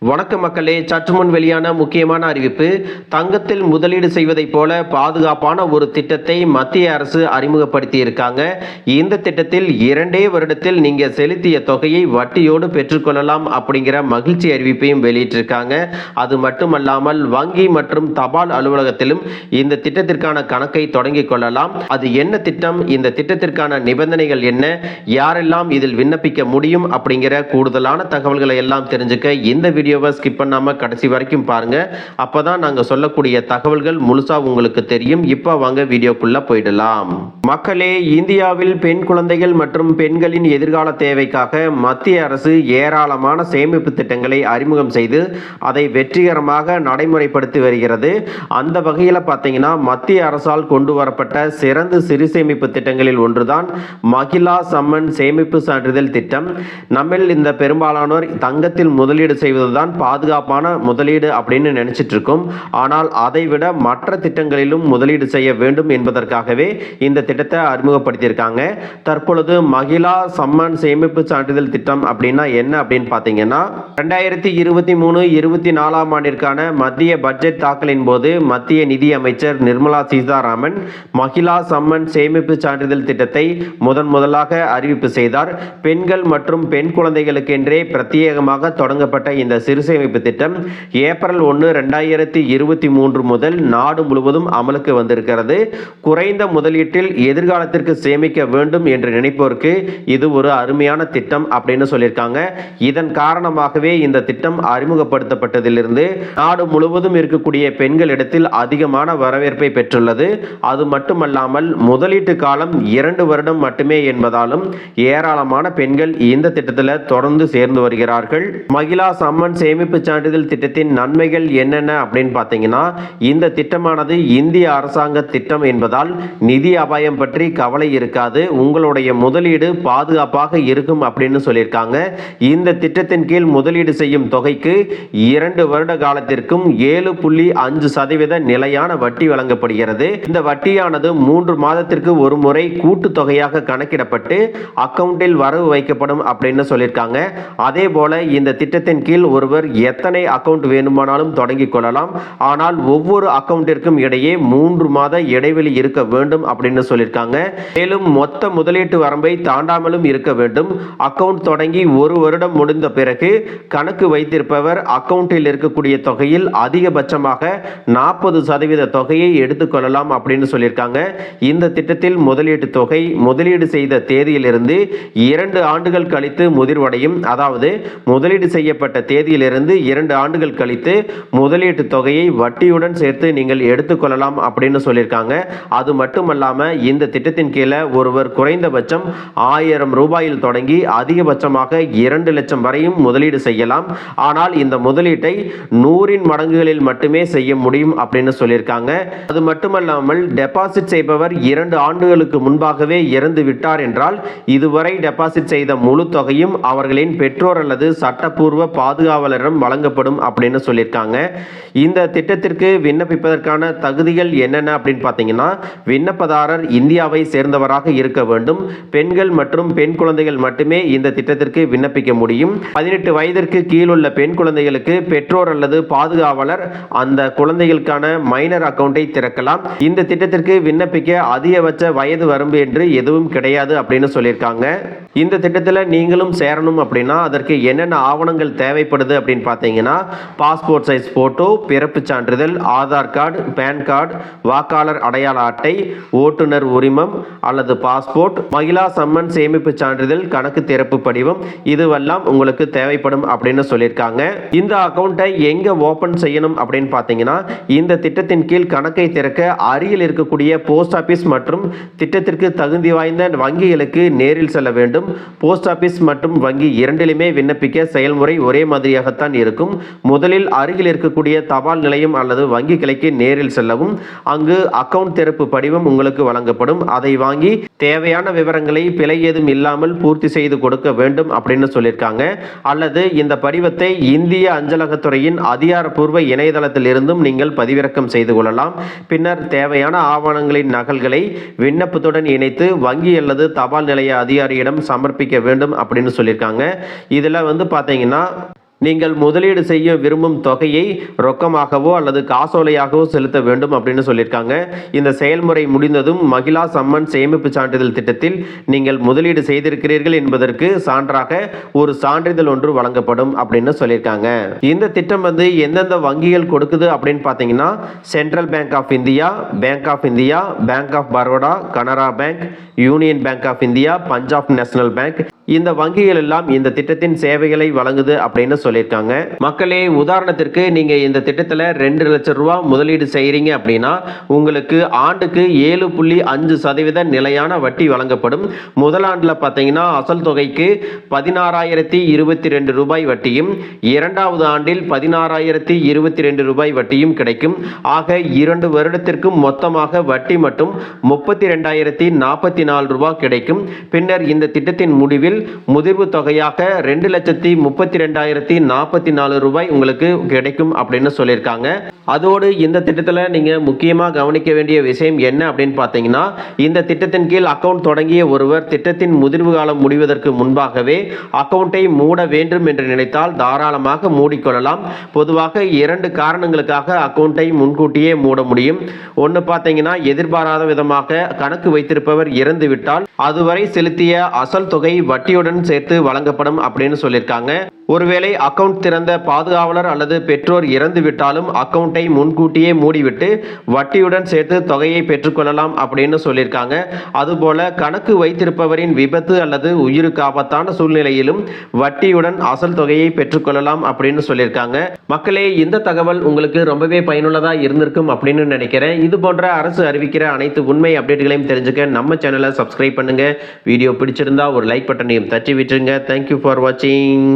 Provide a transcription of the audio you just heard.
வணக்கம் மக்களே, சற்று முன் வெளியான முக்கியமான அறிவிப்பு. தங்கத்தில் முதலீடு செய்வதைப் போல பாதுகாப்பான ஒரு திட்டத்தை மத்திய அரசு அறிமுகப்படுத்தி இருக்காங்க. இந்த திட்டத்தில் 2 வருடத்தில் நீங்க செலுத்திய தொகையை வட்டியோடு பெற்றுக்கொள்ளலாம் அப்படிங்கிற மகிழ்ச்சி அறிவிப்பையும் வெளியிட்டிருக்காங்க. அது மட்டுமல்லாமல் வங்கி மற்றும் தபால் அலுவலகத்திலும் இந்த திட்டத்திற்கான கணக்கை தொடங்கிக் கொள்ளலாம். அது என்ன திட்டம், இந்த திட்டத்திற்கான நிபந்தனைகள் என்ன, யாரெல்லாம் இதில் விண்ணப்பிக்க முடியும் அப்படிங்கிற கூடுதலான தகவல்களை எல்லாம் தெரிஞ்சுக்க இந்த வீடியோவை ஸ்கிப் பண்ணாம கடைசி வரைக்கும் பாருங்க. அப்பதான் நாங்க சொல்லக்கூடிய தகவல்கள் முழுசா உங்களுக்கு தெரியும். இப்ப வாங்க வீடியோக்குள்ள போயிடலாம். மக்களே, இந்தியாவில் பெண் குழந்தைகள் மற்றும் பெண்களின் எதிர்கால தேவைக்காக மத்திய அரசு ஏராளமான சேமிப்பு திட்டங்களை அறிமுகம் செய்து அதை வெற்றிகரமாக நடைமுறைப்படுத்தி வருகிறது. அந்த வகையில் பார்த்தீங்கன்னா மத்திய அரசால் கொண்டு வரப்பட்ட சிறந்த சிறு சேமிப்பு திட்டங்களில் ஒன்றுதான் மகிழா சம்மன் சேமிப்பு சான்றிதழ் திட்டம். நம்மில் இந்த பெரும்பாலானோர் தங்கத்தில் முதலீடு செய்வதுதான் பாதுகாப்பான முதலீடு அப்படின்னு நினைச்சிட்டு இருக்கோம். ஆனால் அதை விட மற்ற திட்டங்களிலும் முதலீடு செய்ய வேண்டும் என்பதற்காகவே இந்த திட்டத்தை அறிமுகப்படுத்தியிருக்காங்க. தற்பொழுது மகிழா சம்மன் சேமிப்பு சான்றிதழ் திட்டம் அப்படின்னா என்ன அப்படின்னு பார்த்தீங்கன்னா 2023-24 ஆண்டிற்கான மத்திய பட்ஜெட் தாக்கலின் போது மத்திய நிதி அமைச்சர் நிர்மலா சீதாராமன் மகிழா சம்மன் சேமிப்பு சான்றிதழ் திட்டத்தை முதலாக அறிவிப்பு செய்தார். பெண்கள் மற்றும் பெண் குழந்தைகளுக்கென்றே பிரத்யேகமாக தொடங்கப்பட்ட இந்த சிறு சேமிப்பு திட்டம் ஏப்ரல் 1, 2023 முதல் நாடு முழுவதும் அமலுக்கு வந்திருக்கிறது. குறைந்த முதலீட்டில் எதிர்காலத்திற்கு சேமிக்க வேண்டும் என்று நினைப்போருக்கு இது ஒரு அருமையான திட்டம் அப்படின்னு சொல்லியிருக்காங்க. இதன் காரணமாகவே இந்த திட்டம் அறிமுகப்படுத்தப்பட்டதிலிருந்து நாடு முழுவதும் இருக்கக்கூடிய பெண்களிடத்தில் அதிகமான வரவேற்பை பெற்றுள்ளது. அது மட்டுமல்லாமல் முதலீட்டு காலம் 2 வருடம் மட்டுமே என்பதாலும் ஏராளமான பெண்கள் இந்த திட்டத்தில் தொடர்ந்து சேர்ந்து வருகிறார்கள். மகிழா சம்மன் சேமிப்பு சான்றிதழ் திட்டத்தின் நன்மைகள் என்னென்ன அப்படின்னு பார்த்தீங்கன்னா, இந்த திட்டமானது இந்திய அரசாங்க திட்டம் என்பதால் நிதி அபாயம் பற்றி கவலை இருக்காது. உங்களுடைய முதலீடு பாதுகாப்பாக இருக்கும் அப்படின்னு சொல்லியிருக்காங்க. இந்த திட்டத்தின் கீழ் முதலீடு செய்யும் தொகைக்கு 2 வருட காலத்திற்கும் 7.5% நிலையான வட்டி வழங்கப்படுகிறது. இந்த வட்டியானது 3 மாதத்திற்கு ஒரு முறை கூட்டு தொகையாக கணக்கிடப்பட்டு அக்கவுண்டில் வரவு வைக்கப்படும் அப்படின்னு சொல்லியிருக்காங்க. அதே போல இந்த திட்டத்தின் கீழ் ஒருவர் எத்தனை அக்கவுண்ட் வேண்டுமானாலும் தொடங்கிக் கொள்ளலாம். ஆனால் ஒவ்வொரு அக்கவுண்டிற்கும் இடையே 3 மாத இடைவெளி இருக்க வேண்டும் அப்படின்னு சொல்லியிருக்காங்க. மேலும் மொத்த முதலீட்டு வரம்பை தாண்டாமலும் இருக்க வேண்டும். அக்கவுண்ட் தொடங்கி 1 வருடம் முடிந்த பிறகு கணக்கு வைத்திருப்பவர் அக்கவுண்டில் இருக்கக்கூடிய தொகையில் அதிகபட்சமாக 40% தொகையை எடுத்துக்கொள்ளலாம் அப்படின்னு சொல்லியிருக்காங்க. இந்த திட்டத்தில் முதலீட்டு தொகை முதலீடு செய்த தேதியிலிருந்து 2 ஆண்டுகள் கழித்து முதிர்வடையும். அதாவது முதலீடு செய்யப்பட்ட தேதியிலிருந்து 2 ஆண்டுகள் கழித்து முதலீட்டு தொகையை வட்டியுடன் சேர்த்து நீங்கள் எடுத்துக்கொள்ளலாம் அப்படின்னு சொல்லியிருக்காங்க. அது மட்டுமல்லாம இந்த திட்டத்தின் கீழே ஒருவர் குறைந்தபட்சம் 1000 ரூபாயில் தொடங்கி அதிகபட்சமாக 2 லட்சம் வரையும் முதலீடு செய்யலாம். ஆனால் இந்த முதலீட்டை 100 மடங்குகளில் மட்டுமே செய்ய முடியும் அப்படின்னு சொல்லியிருக்காங்க. அது மட்டுமல்லாமல் டெபாசிட் செய்பவர் 2 ஆண்டுகளுக்கு முன்பாகவே இறந்து விட்டார் என்றால் இதுவரை டெபாசிட் செய்த முழு தொகையும் அவர்களின் பெற்றோர் அல்லது சட்டப்பூர்வ பாதுகாவலரிடம் வழங்கப்படும் அப்படின்னு சொல்லியிருக்காங்க. இந்த திட்டத்திற்கு விண்ணப்பிப்பதற்கான தகுதிகள் என்னென்ன அப்படின்னு பார்த்தீங்கன்னா, விண்ணப்பதாரர் இந்தியாவை சேர்ந்தவராக இருக்க வேண்டும். பெண்கள் மற்றும் பெண் குழந்தைகள் மட்டுமே இந்த திட்டத்திற்கு விண்ணப்பிக்க முடியும். 18 வயதிற்கு கீழுள்ள பெண் குழந்தைகளுக்கு பெற்றோர் அல்லது பாதுகாவலர் அந்த குழந்தைகளுக்கான மைனர் அக்கவுண்டை திறக்கலாம். இந்த திட்டத்திற்கு விண்ணப்பிக்க அதிகபட்ச வயது வரம்பு என்று எதுவும் கிடையாது அப்படின்னு சொல்லியிருக்காங்க. இந்த திட்டத்தில் நீங்களும் சேரணும் அப்படின்னா அதற்கு என்னென்ன ஆவணங்கள் தேவைப்படுது அப்படின்னு பார்த்தீங்கன்னா, பாஸ்போர்ட் சைஸ் போட்டோ, பிறப்பு சான்றிதழ், ஆதார் கார்டு, பேன் கார்டு, வாக்காளர் அடையாள அட்டை, ஓட்டுநர் உரிமம் அல்லது பாஸ்போர்ட், மகிழா சம்மன் சேமிப்பு சான்றிதழ், கணக்கு திறப்பு படிவம் இதுவெல்லாம் உங்களுக்கு தேவைப்படும் அப்படின்னு சொல்லியிருக்காங்க. இந்த அக்கவுண்டை எங்க ஓபன் செய்யணும் அப்படின்னு பார்த்தீங்கன்னா, இந்த திட்டத்தின் கீழ் கணக்கை திறக்க அருகில் இருக்கக்கூடிய போஸ்ட் ஆபீஸ் மற்றும் திட்டத்திற்கு தகுதி வாய்ந்த வங்கிகளுக்கு நேரில் செல்ல வேண்டும். போஸ்ட் ஆபீஸ் மற்றும் வங்கி இரண்டிலுமே விண்ணப்பிக்க செயல்முறை ஒரே மாதிரியாகத்தான் இருக்கும். முதலில் அருகில் இருக்கக்கூடிய தபால் நிலையம் அல்லது வங்கி கிளைக்கு நேரில் செல்லவும். அங்கு அக்கவுண்ட் திறப்பு படிவம் உங்களுக்கு வழங்கப்படும். அதை வாங்கி தேவையான விவரங்களை பிழை ஏதும் இல்லாமல் பூர்த்தி செய்து கொடுக்க வேண்டும் அப்படின்னு சொல்லியிருக்காங்க. அல்லது இந்த படிவத்தை இந்திய அஞ்சலகத்துறையின் அதிகாரப்பூர்வ இணையதளத்தில் இருந்தும் நீங்கள் பதிவிறக்கம் செய்து கொள்ளலாம். பின்னர் தேவையான ஆவணங்களின் நகல்களை விண்ணப்பத்துடன் இணைத்து வங்கி அல்லது தபால் நிலைய அதிகாரியிடம் சமர்ப்பிக்க வேண்டும் அப்படின்னு சொல்லியிருக்காங்க. இதில் பார்த்தீங்கன்னா நீங்கள் முதலீடு செய்ய விரும்பும் தொகையை ரொக்கமாகவோ அல்லது காசோலையாகவோ செலுத்த வேண்டும் அப்படின்னு சொல்லியிருக்காங்க. இந்த செயல்முறை முடிந்ததும் மகிழா சம்மன் சேமிப்பு சான்றிதழ் திட்டத்தில் நீங்கள் முதலீடு செய்திருக்கிறீர்கள் என்பதற்கு சான்றாக ஒரு சான்றிதழ் ஒன்று வழங்கப்படும் அப்படின்னு சொல்லியிருக்காங்க. இந்த திட்டம் எந்தெந்த வங்கிகள் கொடுக்குது அப்படின்னு பார்த்தீங்கன்னா central bank of India, bank of India, bank of Baroda, Canara bank, union bank of India, Punjab national bank, இந்த வங்கிகள் எல்லாம் இந்த திட்டத்தின் சேவைகளை வழங்குது அப்படின்னு சொல்லியிருக்காங்க. மக்களே, உதாரணத்திற்கு நீங்க இந்த திட்டத்தில் 2 லட்சம் ரூபாய் முதலீடு செய்யறீங்க அப்படின்னா உங்களுக்கு ஆண்டுக்கு 7.5% நிலையான வட்டி வழங்கப்படும். முதல் ஆண்டுல பார்த்தீங்கன்னா அசல் தொகைக்கு 16,022 ரூபாய் வட்டியும், இரண்டாவது ஆண்டில் 16,022 ரூபாய் வட்டியும் கிடைக்கும். ஆக 2 வருடத்திற்கும் மொத்தமாக வட்டி மட்டும் 32,044 ரூபாய் கிடைக்கும். பின்னர் இந்த திட்டத்தின் முடிவில் முதிர்வு தொகையாக 2,32,044 ரூபாய் உங்களுக்கு கிடைக்கும் அப்படின்னு சொல்லியிருக்காங்க. அதோடு இந்த திட்டத்தில் நீங்க முக்கியமா கவனிக்க வேண்டிய விஷயம் என்ன அப்படின்னு பார்த்தீங்கன்னா இந்த திட்டத்தின் கீழ் அக்கவுண்ட் தொடங்கிய ஒருவர் திட்டத்தின் முதிர்வு காலம் முடிவதற்கு முன்பாகவே அக்கவுண்டை மூட வேண்டும் என்று நினைத்தால் தாராளமாக மூடிக்கொள்ளலாம். பொதுவாக 2 காரணங்களுக்காக அக்கவுண்டை முன்கூட்டியே மூட முடியும். ஒன்று பார்த்தீங்கன்னா எதிர்பாராத விதமாக கணக்கு வைத்திருப்பவர் இறந்து விட்டால் அதுவரை செலுத்திய அசல் தொகை வட்டியுடன் சேர்த்து வழங்கப்படும் அப்படின்னு சொல்லியிருக்காங்க. ஒருவேளை அக்கவுண்ட் திறந்த பாதுகாவலர் அல்லது பெற்றோர் இறந்து விட்டாலும் அக்கவுண்டை முன்கூட்டியே மூடிவிட்டு வட்டியுடன் சேர்த்து தொகையை பெற்றுக்கொள்ளலாம் அப்படின்னு சொல்லியிருக்காங்க. அதுபோல கணக்கு வைத்திருப்பவரின் விபத்து அல்லது உயிருக்கு ஆபத்தான சூழ்நிலையிலும் வட்டியுடன் அசல் தொகையை பெற்றுக்கொள்ளலாம் அப்படின்னு சொல்லியிருக்காங்க. மக்களே, இந்த தகவல் உங்களுக்கு ரொம்பவே பயனுள்ளதா இருந்திருக்கும் அப்படின்னு நினைக்கிறேன். இது போன்ற அரசு அறிவிக்கிற அனைத்து உண்மை அப்டேட்களையும் தெரிஞ்சுக்க நம்ம சேனலை சப்ஸ்கிரைப் பண்ணுங்க. வீடியோ பிடிச்சிருந்தா ஒரு லைக் பட்டனையும் தட்டி விட்டுருங்க. தேங்க்யூ ஃபார் வாட்சிங்.